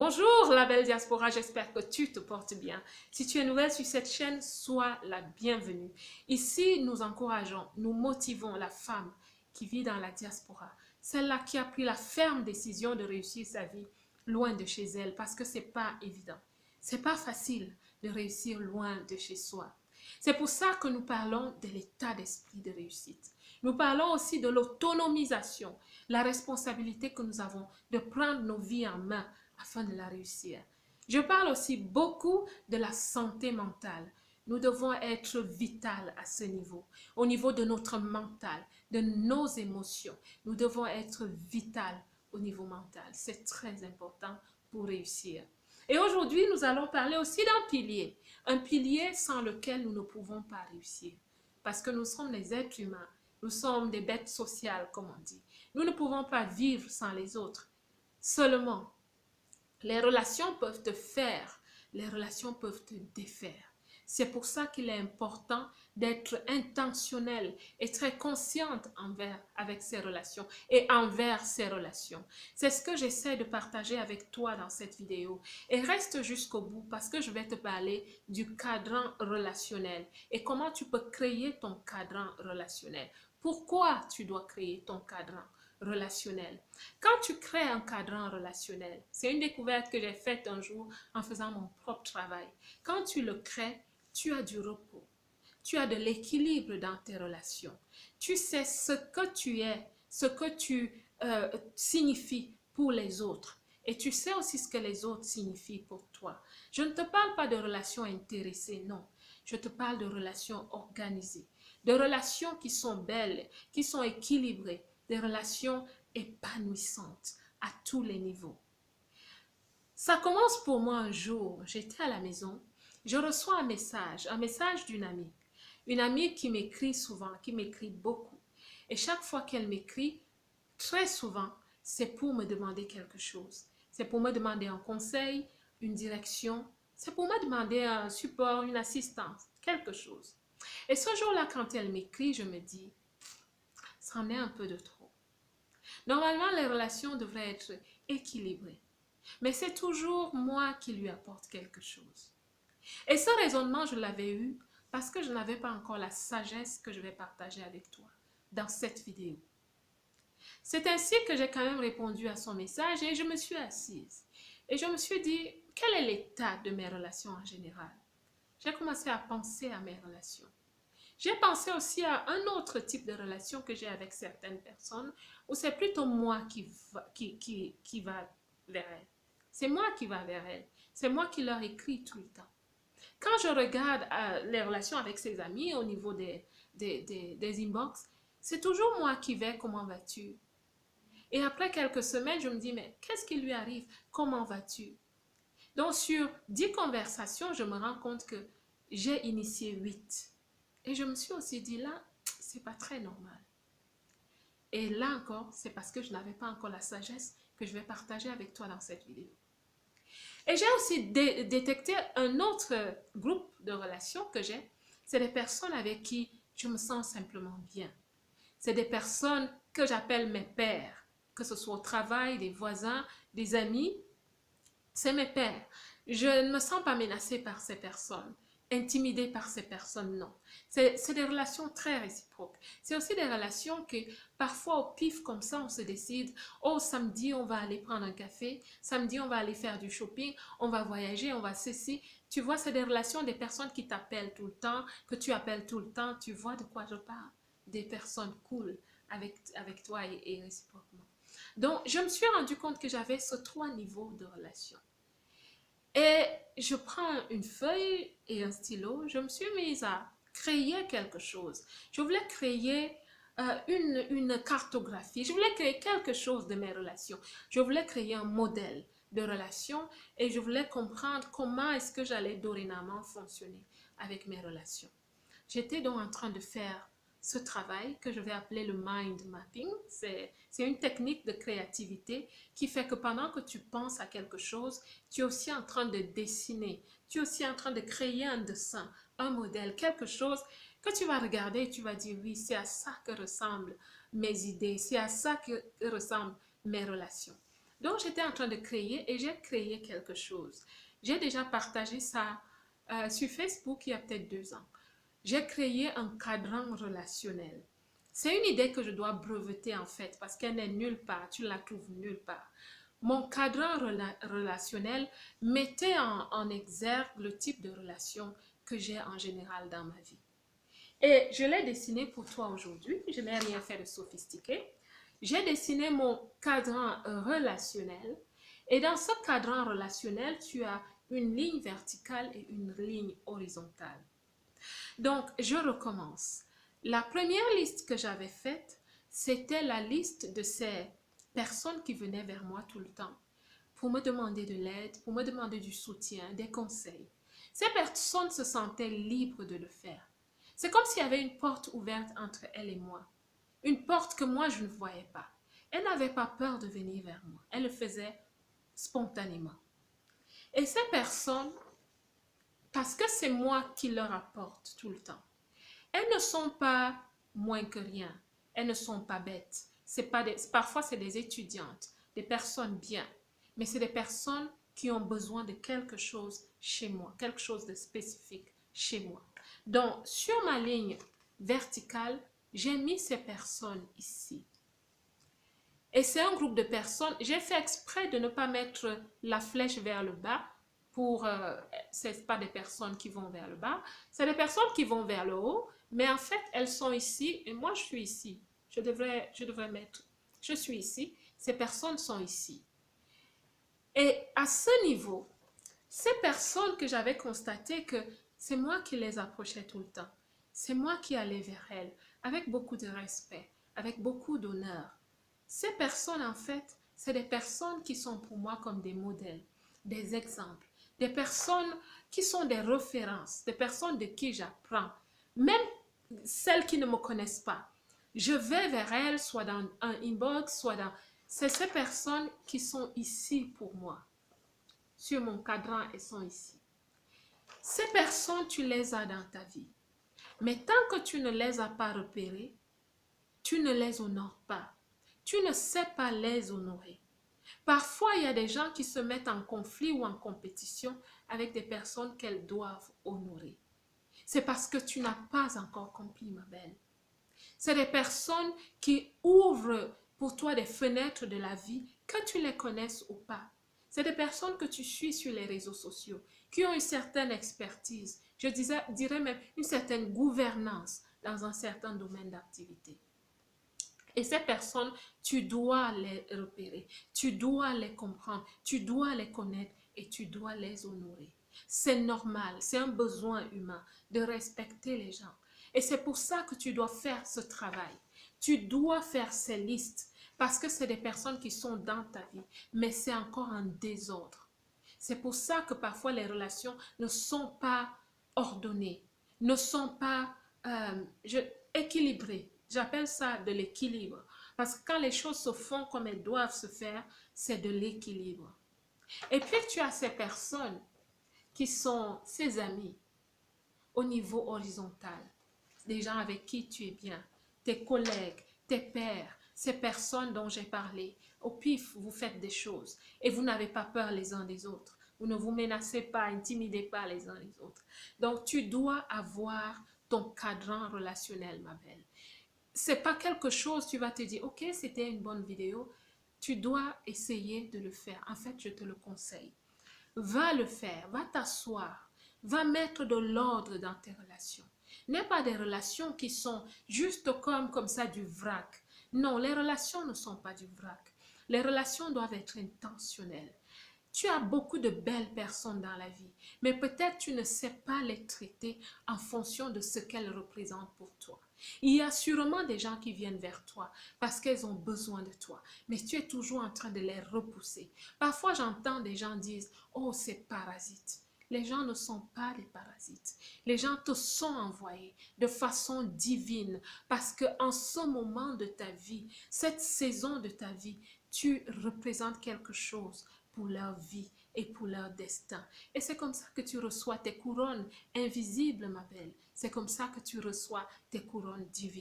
Bonjour la belle diaspora, j'espère que tu te portes bien. Si tu es nouvelle sur cette chaîne, sois la bienvenue. Ici, nous encourageons, nous motivons la femme qui vit dans la diaspora, celle-là qui a pris la ferme décision de réussir sa vie loin de chez elle parce que c'est pas évident. C'est pas facile de réussir loin de chez soi. C'est pour ça que nous parlons de l'état d'esprit de réussite. Nous parlons aussi de l'autonomisation, la responsabilité que nous avons de prendre nos vies en main afin de la réussir. Je parle aussi beaucoup de la santé mentale. Nous devons être vital à ce niveau, au niveau de notre mental, de nos émotions. Nous devons être vital au niveau mental. C'est très important pour réussir. Et aujourd'hui, nous allons parler aussi un pilier sans lequel nous ne pouvons pas réussir. Parce que nous sommes des êtres humains, nous sommes des bêtes sociales, comme on dit. Nous ne pouvons pas vivre sans les autres. Seulement, les relations peuvent te faire, les relations peuvent te défaire. C'est pour ça qu'il est important d'être intentionnel et très consciente avec ses relations et envers ses relations. C'est ce que j'essaie de partager avec toi dans cette vidéo. Et reste jusqu'au bout parce que je vais te parler du cadran relationnel et comment tu peux créer ton cadran relationnel. Pourquoi tu dois créer ton cadran relationnel? Quand tu crées un cadran relationnel, c'est une découverte que j'ai faite un jour en faisant mon propre travail. Quand tu le crées, tu as du repos, tu as de l'équilibre dans tes relations. Tu sais ce que tu es, ce que tu signifies pour les autres. Et tu sais aussi ce que les autres signifient pour toi. Je ne te parle pas de relations intéressées, non. Je te parle de relations organisées, de relations qui sont belles, qui sont équilibrées, des relations épanouissantes à tous les niveaux. Ça commence pour moi un jour, j'étais à la maison, je reçois un message d'une amie. Une amie qui m'écrit souvent, qui m'écrit beaucoup. Et chaque fois qu'elle m'écrit, très souvent, c'est pour me demander quelque chose. C'est pour me demander un conseil, une direction. C'est pour me demander un support, une assistance, quelque chose. Et ce jour-là, quand elle m'écrit, je me dis, ça en est un peu de trop. Normalement, les relations devraient être équilibrées. Mais c'est toujours moi qui lui apporte quelque chose. Et ce raisonnement, je l'avais eu parce que je n'avais pas encore la sagesse que je vais partager avec toi dans cette vidéo. C'est ainsi que j'ai quand même répondu à son message et je me suis assise. Et je me suis dit, quel est l'état de mes relations en général? J'ai commencé à penser à mes relations. J'ai pensé aussi à un autre type de relation que j'ai avec certaines personnes où c'est plutôt moi qui va vers elles. C'est moi qui va vers elles. C'est moi qui leur écris tout le temps. Quand je regarde les relations avec ses amis au niveau des inbox, c'est toujours moi qui vais, comment vas-tu? Et après quelques semaines, je me dis, mais qu'est-ce qui lui arrive? Comment vas-tu? Donc sur 10 conversations, je me rends compte que j'ai initié 8. Et je me suis aussi dit, là, c'est pas très normal. Et là encore, c'est parce que je n'avais pas encore la sagesse que je vais partager avec toi dans cette vidéo. Et j'ai aussi détecté un autre groupe de relations que j'ai. C'est des personnes avec qui je me sens simplement bien. C'est des personnes que j'appelle mes pairs, que ce soit au travail, des voisins, des amis. C'est mes pairs. Je ne me sens pas menacée par ces personnes, intimidée par ces personnes, non. C'est des relations très réciproques. C'est aussi des relations que parfois au pif comme ça, on se décide, oh samedi on va aller prendre un café, samedi on va aller faire du shopping, on va voyager, on va ceci. Tu vois, c'est des relations des personnes qui t'appellent tout le temps, que tu appelles tout le temps. Tu vois de quoi je parle? Des personnes cool avec toi et réciproquement. Donc, je me suis rendu compte que j'avais ces 3 niveaux de relations. Et je prends une feuille et un stylo, je me suis mise à créer quelque chose. Je voulais créer une cartographie, je voulais créer quelque chose de mes relations. Je voulais créer un modèle de relation et je voulais comprendre comment est-ce que j'allais dorénavant fonctionner avec mes relations. J'étais donc en train de faire ce travail que je vais appeler le mind mapping. C'est une technique de créativité qui fait que pendant que tu penses à quelque chose, tu es aussi en train de dessiner, tu es aussi en train de créer un dessin, un modèle, quelque chose que tu vas regarder et tu vas dire oui, c'est à ça que ressemblent mes idées, c'est à ça que ressemblent mes relations. Donc, j'étais en train de créer et j'ai créé quelque chose. J'ai déjà partagé ça sur Facebook il y a peut-être 2 ans. J'ai créé un cadran relationnel. C'est une idée que je dois breveter en fait parce qu'elle n'est nulle part, tu la trouves nulle part. Mon cadran relationnel mettait en exergue le type de relation que j'ai en général dans ma vie. Et je l'ai dessiné pour toi aujourd'hui. Je n'ai rien fait de sophistiqué. J'ai dessiné mon cadran relationnel. Et dans ce cadran relationnel, tu as une ligne verticale et une ligne horizontale. Donc, je recommence. La première liste que j'avais faite, c'était la liste de ces personnes qui venaient vers moi tout le temps pour me demander de l'aide, pour me demander du soutien, des conseils. Ces personnes se sentaient libres de le faire. C'est comme s'il y avait une porte ouverte entre elle et moi. Une porte que moi, je ne voyais pas. Elle n'avait pas peur de venir vers moi. Elle le faisait spontanément. Et ces personnes, parce que c'est moi qui leur apporte tout le temps, elles ne sont pas moins que rien. Elles ne sont pas bêtes. Parfois, c'est des étudiantes, des personnes bien, mais c'est des personnes qui ont besoin de quelque chose chez moi, quelque chose de spécifique chez moi. Donc, sur ma ligne verticale, j'ai mis ces personnes ici. Et c'est un groupe de personnes. J'ai fait exprès de ne pas mettre la flèche vers le bas c'est pas des personnes qui vont vers le bas, c'est des personnes qui vont vers le haut, mais en fait, elles sont ici et moi, je suis ici. Je devrais mettre, je suis ici, ces personnes sont ici. Et à ce niveau, ces personnes que j'avais constaté que c'est moi qui les approchais tout le temps, c'est moi qui allais vers elles avec beaucoup de respect, avec beaucoup d'honneur. Ces personnes, en fait, c'est des personnes qui sont pour moi comme des modèles, des exemples, des personnes qui sont des références, des personnes de qui j'apprends, même celles qui ne me connaissent pas. Je vais vers elles, soit dans un inbox, soit dans... C'est ces personnes qui sont ici pour moi. Sur mon cadran, elles sont ici. Ces personnes, tu les as dans ta vie. Mais tant que tu ne les as pas repérées, tu ne les honores pas. Tu ne sais pas les honorer. Parfois, il y a des gens qui se mettent en conflit ou en compétition avec des personnes qu'elles doivent honorer. C'est parce que tu n'as pas encore compris, ma belle. C'est des personnes qui ouvrent pour toi des fenêtres de la vie, que tu les connaisses ou pas. C'est des personnes que tu suis sur les réseaux sociaux, qui ont une certaine expertise, dirais même une certaine gouvernance dans un certain domaine d'activité. Et ces personnes, tu dois les repérer, tu dois les comprendre, tu dois les connaître et tu dois les honorer. C'est normal, c'est un besoin humain de respecter les gens. Et c'est pour ça que tu dois faire ce travail. Tu dois faire ces listes parce que c'est des personnes qui sont dans ta vie, mais c'est encore un désordre. C'est pour ça que parfois les relations ne sont pas ordonnées, ne sont pas équilibrées. J'appelle ça de l'équilibre. Parce que quand les choses se font comme elles doivent se faire, c'est de l'équilibre. Et puis tu as ces personnes qui sont ses amis au niveau horizontal. Des gens avec qui tu es bien, tes collègues, tes pairs, ces personnes dont j'ai parlé. Au pif, vous faites des choses et vous n'avez pas peur les uns des autres. Vous ne vous menacez pas, intimidez pas les uns les autres. Donc, tu dois avoir ton cadran relationnel, ma belle. C'est pas quelque chose, tu vas te dire, ok, c'était une bonne vidéo. Tu dois essayer de le faire. En fait, je te le conseille. Va le faire, va t'asseoir, va mettre de l'ordre dans tes relations. N'est pas des relations qui sont juste comme ça du vrac. Non, les relations ne sont pas du vrac. Les relations doivent être intentionnelles. Tu as beaucoup de belles personnes dans la vie, mais peut-être tu ne sais pas les traiter en fonction de ce qu'elles représentent pour toi. Il y a sûrement des gens qui viennent vers toi parce qu'elles ont besoin de toi, mais tu es toujours en train de les repousser. Parfois, j'entends des gens dire « Oh, c'est parasite ». Les gens ne sont pas des parasites. Les gens te sont envoyés de façon divine parce qu'en ce moment de ta vie, cette saison de ta vie, tu représentes quelque chose pour leur vie et pour leur destin. Et c'est comme ça que tu reçois tes couronnes invisibles, ma belle. C'est comme ça que tu reçois tes couronnes divines.